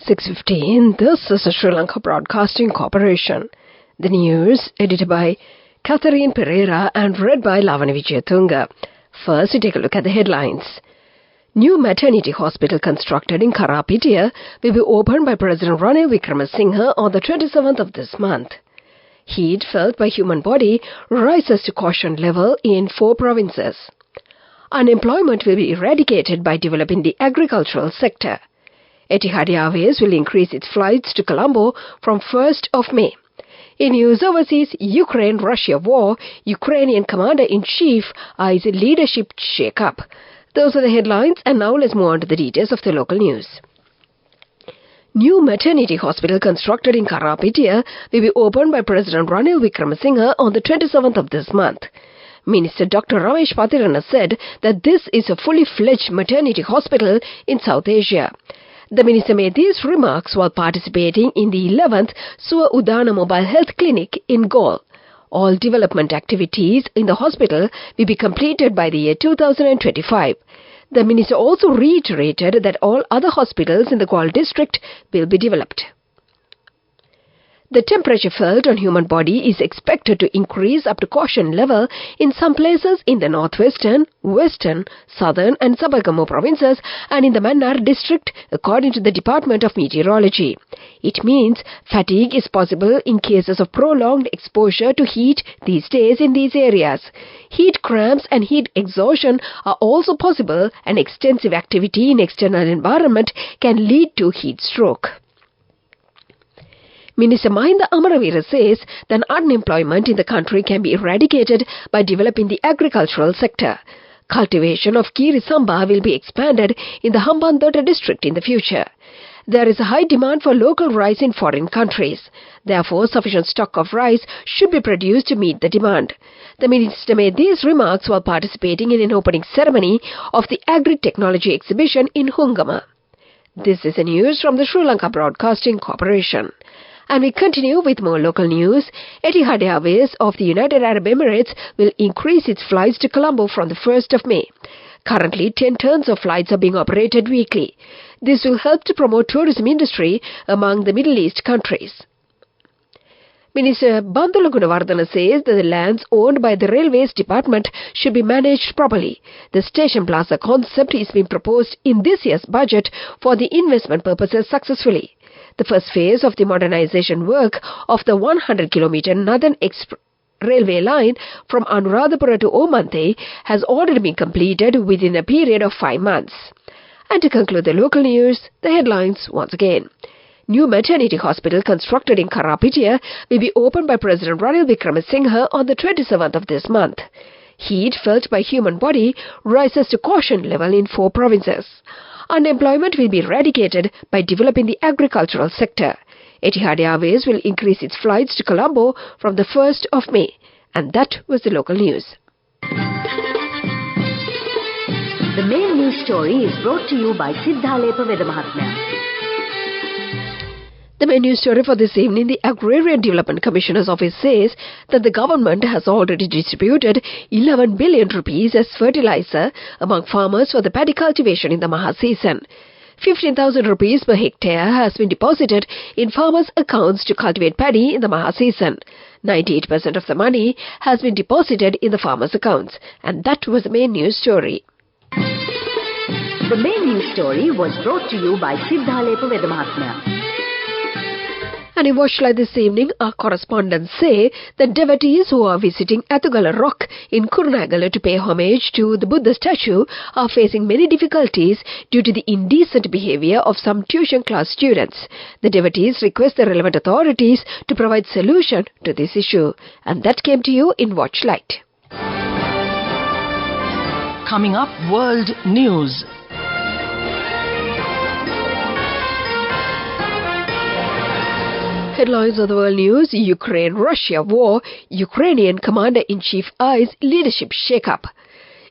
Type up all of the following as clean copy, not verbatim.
6:15. This is the Sri Lanka Broadcasting Corporation. The news edited by Catherine Pereira and read by Lavani Vijayatunga. First, we take a look at the headlines. New maternity hospital constructed in Karapitiya will be opened by President Ranil Wickremesinghe on the 27th of this month. Heat felt by human body rises to caution level in 4 provinces. Unemployment will be eradicated by developing the agricultural sector. Etihad Airways will increase its flights to Colombo from 1st of May. In news overseas, Ukraine-Russia war, Ukrainian commander-in-chief eyes leadership shake-up. Those are the headlines, and now let's move on to the details of the local news. New maternity hospital constructed in Karapitiya will be opened by President Ranil Wickremesinghe on the 27th of this month. Minister Dr. Ramesh Patirana said that this is a fully fledged maternity hospital in South Asia. The minister made these remarks while participating in the 11th Suwa Udana Mobile Health Clinic in Galle. All development activities in the hospital will be completed by the year 2025. The minister also reiterated that all other hospitals in the Galle district will be developed. The temperature felt on human body is expected to increase up to caution level in some places in the northwestern, western, southern and Sabagamo provinces and in the Mannar district, according to the Department of Meteorology. It means fatigue is possible in cases of prolonged exposure to heat these days in these areas. Heat cramps and heat exhaustion are also possible, and extensive activity in external environment can lead to heat stroke. Minister Mahinda Amaraveera says that unemployment in the country can be eradicated by developing the agricultural sector. Cultivation of Kiri Samba will be expanded in the Hambantota district in the future. There is a high demand for local rice in foreign countries. Therefore, sufficient stock of rice should be produced to meet the demand. The minister made these remarks while participating in an opening ceremony of the Agri-Technology exhibition in Hungama. This is the news from the Sri Lanka Broadcasting Corporation. And we continue with more local news. Etihad Airways of the United Arab Emirates will increase its flights to Colombo from the 1st of May. Currently, 10 turns of flights are being operated weekly. This will help to promote tourism industry among the Middle East countries. Minister Bandula Gunawardena says that the lands owned by the Railways Department should be managed properly. The Station Plaza concept is being proposed in this year's budget for the investment purposes successfully. The first phase of the modernization work of the 100-kilometer Northern Railway line from Anuradhapura to Omante has already been completed within a period of 5 months. And to conclude the local news, the headlines once again. New maternity hospital constructed in Karapitiya will be opened by President Ranil Wickremesinghe on the 27th of this month. Heat felt by human body rises to caution level in 4 provinces. Unemployment will be eradicated by developing the agricultural sector. Etihad Airways will increase its flights to Colombo from the 1st of May. And that was the local news. The main news story is brought to you by Sinhala Vedamahatmya. The main news story for this evening, the Agrarian Development Commissioner's Office says that the government has already distributed 11 billion rupees as fertilizer among farmers for the paddy cultivation in the Maha season. 15,000 rupees per hectare has been deposited in farmers' accounts to cultivate paddy in the Maha season. 98% of the money has been deposited in the farmers' accounts. And that was the main news story. The main news story was brought to you by Sinhala Vedamahatmya. And in Watchlight this evening, our correspondents say that devotees who are visiting Athugala Rock in Kurunegala to pay homage to the Buddha statue are facing many difficulties due to the indecent behavior of some tuition class students. The devotees request the relevant authorities to provide solution to this issue. And that came to you in Watchlight. Coming up, World News. Headlines of the world news: Ukraine-Russia war, Ukrainian commander-in-chief eyes leadership shake-up.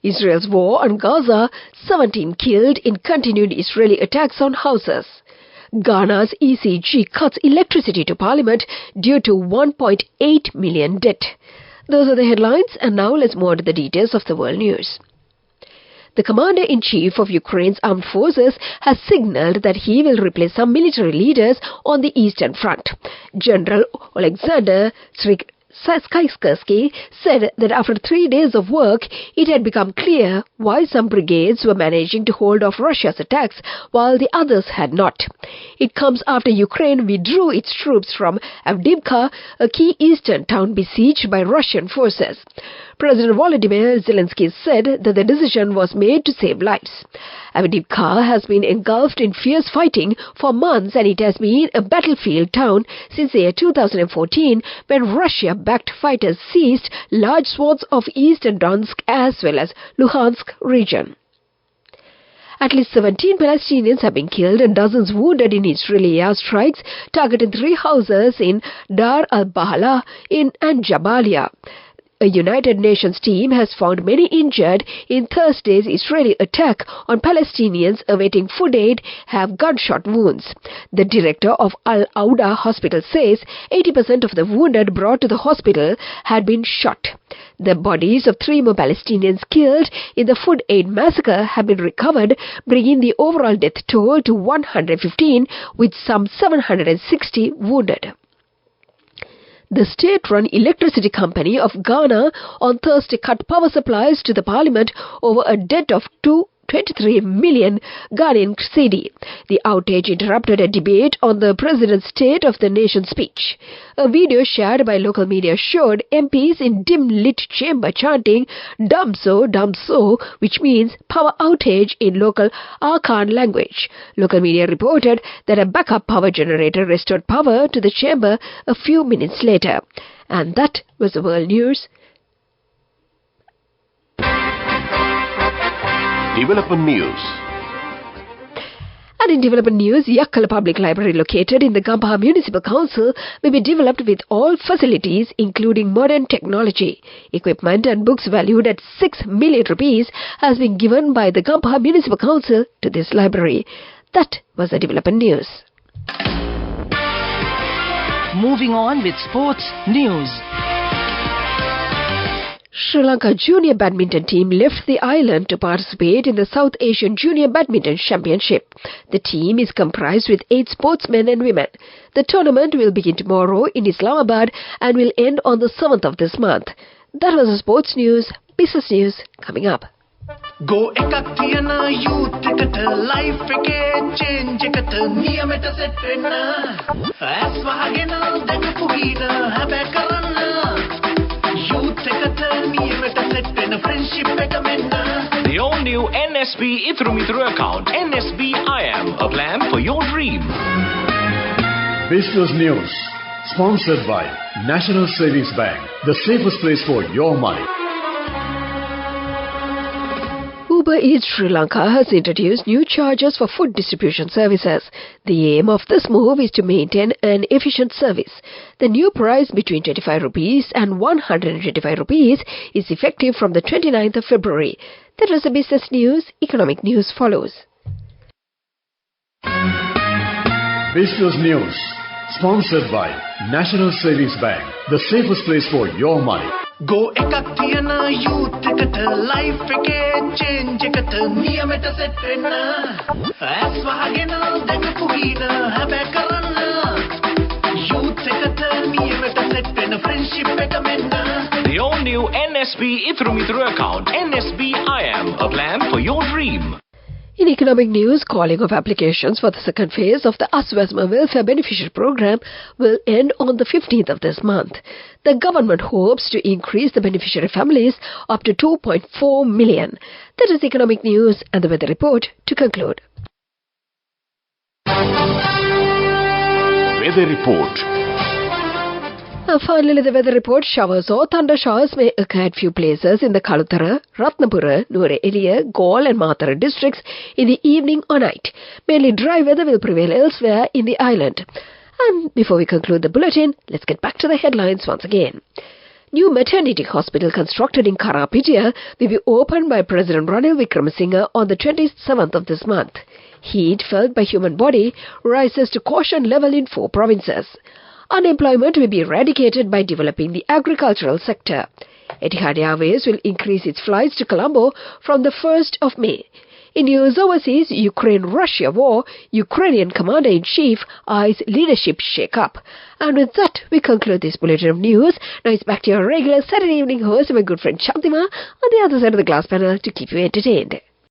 Israel's war on Gaza, 17 killed in continued Israeli attacks on houses. Ghana's ECG cuts electricity to parliament due to 1.8 million debt. Those are the headlines, and now let's move on to the details of the world news. The commander-in-chief of Ukraine's armed forces has signaled that he will replace some military leaders on the Eastern Front. General Alexander Skyskarsky said that after 3 days of work, it had become clear why some brigades were managing to hold off Russia's attacks while the others had not. It comes after Ukraine withdrew its troops from Avdiivka, a key eastern town besieged by Russian forces. President Volodymyr Zelensky said that the decision was made to save lives. Avdiivka has been engulfed in fierce fighting for months, and it has been a battlefield town since the year 2014 when Russia-backed fighters seized large swaths of eastern Donetsk as well as Luhansk region. At least 17 Palestinians have been killed and dozens wounded in Israeli airstrikes targeting 3 houses in Dar al-Bahala and Jabalia. A United Nations team has found many injured in Thursday's Israeli attack on Palestinians awaiting food aid have gunshot wounds. The director of Al-Auda Hospital says 80% of the wounded brought to the hospital had been shot. The bodies of 3 more Palestinians killed in the food aid massacre have been recovered, bringing the overall death toll to 115, with some 760 wounded. The state-run electricity company of Ghana on Thursday cut power supplies to the parliament over a debt of 23 million Ghanaian cedi. The outage interrupted a debate on the president's State of the Nation speech. A video shared by local media showed MPs in dim-lit chamber chanting "Damso, Damso," which means power outage in local Akan language. Local media reported that a backup power generator restored power to the chamber a few minutes later. And that was the world news. Development News. And in development news, Yakkala Public Library, located in the Gampaha Municipal Council, will be developed with all facilities including modern technology. Equipment and books valued at 6 million rupees has been given by the Gampaha Municipal Council to this library. That was the development news. Moving on with sports news. Sri Lanka junior badminton team left the island to participate in the South Asian Junior Badminton Championship. The team is comprised with 8 sportsmen and women. The tournament will begin tomorrow in Islamabad and will end on the 7th of this month. That was the sports news. Business news coming up. Go ekak thiyana youth eකට life එකේ change එකට නියමෙට set වෙන්න ඇස් වහගෙන දැකපු ගීන හැබැයි කරන්න youth එකට නියමෙට set වෙන friendship එක මෙන්න. The all-new NSB Ithru account, NSB IM, a plan for your dream. Business News, sponsored by National Savings Bank, the safest place for your money. Uber Eats Sri Lanka has introduced new charges for food distribution services. The aim of this move is to maintain an efficient service. The new price between 25 rupees and 125 rupees is effective from the 29th of February. That was the business news. Economic news follows. Business News, sponsored by National Savings Bank, the safest place for your money. Go ekak thiyana youth එකට life එකේ change එකට නියමෙට set වෙන්න ඇස් වහගෙන දැකපු ගීන හැබැයි කරන්න youth එකට නියමෙට set වෙන friendship එක මෙන්න. The all-new NSB Ithru account, NSB IM, a plan for your dream. In economic news, calling of applications for the second phase of the Aswasma Welfare Beneficiary Program will end on the 15th of this month. The government hopes to increase the beneficiary families up to 2.4 million. That is economic news and the weather report to conclude. Weather Report. Finally, the weather report: showers or thunder showers may occur at few places in the Kalutara, Ratnapura, Nuwara, Galle and Matara districts in the evening or night. Mainly dry weather will prevail elsewhere in the island. And before we conclude the bulletin, let's get back to the headlines once again. New maternity hospital constructed in Karapitiya will be opened by President Ranil Wickremesinghe on the 27th of this month. Heat felt by human body rises to caution level in 4 provinces. Unemployment will be eradicated by developing the agricultural sector. Etihad Airways will increase its flights to Colombo from the 1st of May. In news overseas, Ukraine-Russia war, Ukrainian Commander-in-Chief eyes leadership shake-up. And with that, we conclude this bulletin of news. Now it's back to your regular Saturday evening host, my good friend Shantima, on the other side of the glass panel to keep you entertained.